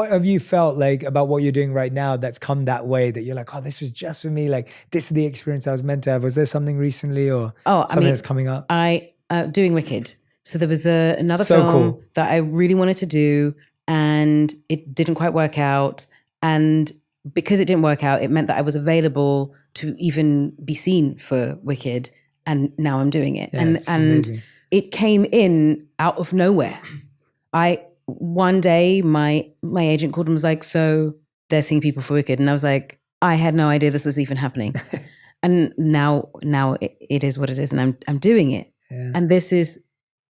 What have you felt like about what you're doing right now that's come that way, that you're like, oh, this was just for me, like this is the experience I was meant to have? Was there something recently or something that's coming up? Doing Wicked. So there was another So film cool. that I really wanted to do and it didn't quite work out. And because it didn't work out, it meant that I was available to even be seen for Wicked. And now I'm doing it. Yeah, and amazing. It came in out of nowhere. One day my agent called and was like, so they're seeing people for Wicked. And I was like, I had no idea this was even happening. And now it is what it is, and I'm doing it. Yeah. And this is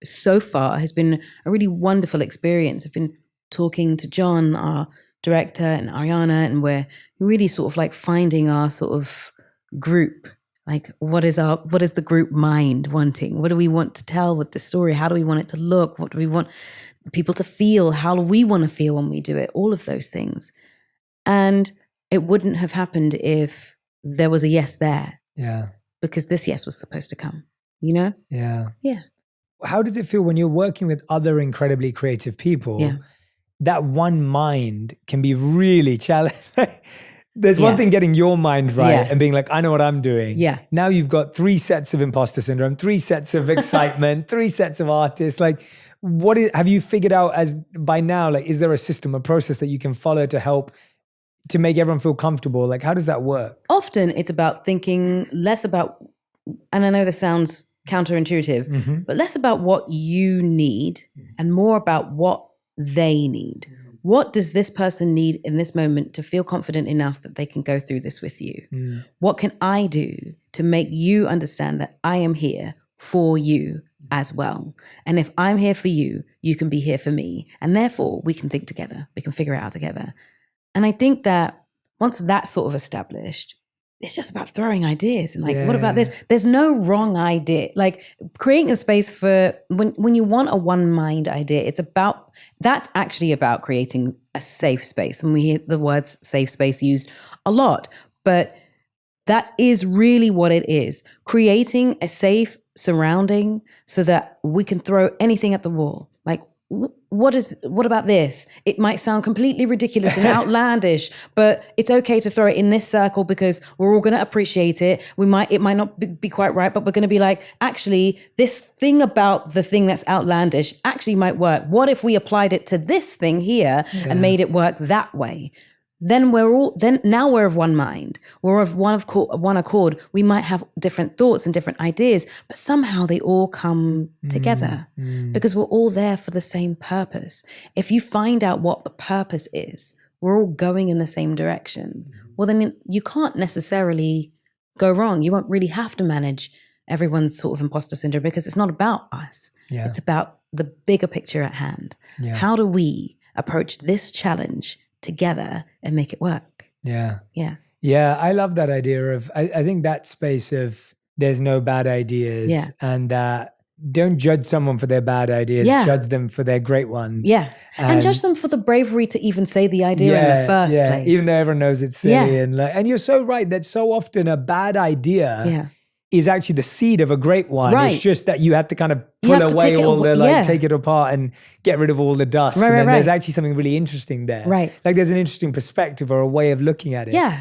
so far has been a really wonderful experience. I've been talking to John, our director, and Ariana, and we're really sort of like finding our sort of group. Like, what is the group mind wanting? What do we want to tell with this story? How do we want it to look? What do we want people to feel? How do we want to feel when we do it? All of those things. And it wouldn't have happened if there was a yes there. Yeah. Because this yes was supposed to come, you know? Yeah. Yeah. How does it feel when you're working with other incredibly creative people? Yeah. That one mind can be really challenging. There's one thing getting your mind right and being like, I know what I'm doing. Yeah. Now you've got 3 sets of imposter syndrome, 3 sets of excitement, 3 sets of artists. Like, have you figured out as by now, like, is there a system, a process that you can follow to help to make everyone feel comfortable? Like, how does that work? Often it's about thinking less about, and I know this sounds counterintuitive, but less about what you need and more about what they need. What does this person need in this moment to feel confident enough that they can go through this with you? What can I do to make you understand that I am here for you as well? And if I'm here for you, you can be here for me. And therefore, we can think together. We can figure it out together. And I think that once that's sort of established, it's just about throwing ideas and like, what about this? There's no wrong idea. Like creating a space for when you want a one mind idea, that's actually about creating a safe space. And we hear the words safe space used a lot, but that is really what it is. Creating a safe surrounding so that we can throw anything at the wall. Like, what about this? It might sound completely ridiculous and outlandish, but it's okay to throw it in this circle because we're all going to appreciate it. It might not be quite right, but we're going to be like, actually, this thing about the thing that's outlandish actually might work. What if we applied it to this thing here and made it work that way? Then now we're of one mind. We're of one accord. We might have different thoughts and different ideas, but somehow they all come together because we're all there for the same purpose. If you find out what the purpose is, we're all going in the same direction. Well, then you can't necessarily go wrong. You won't really have to manage everyone's sort of imposter syndrome because it's not about us. Yeah. It's about the bigger picture at hand. Yeah. How do we approach this challenge together and make it work? Yeah. I love that idea of, I think that space of there's no bad ideas and don't judge someone for their bad ideas, judge them for their great ones. Yeah. And judge them for the bravery to even say the idea in the first place. Even though everyone knows it's silly. And you're so right that so often a bad idea is actually the seed of a great one. Right. It's just that you have to kind of pull away all the, take it apart and get rid of all the dust. And then there's actually something really interesting there. Right. Like there's an interesting perspective or a way of looking at it. Yeah.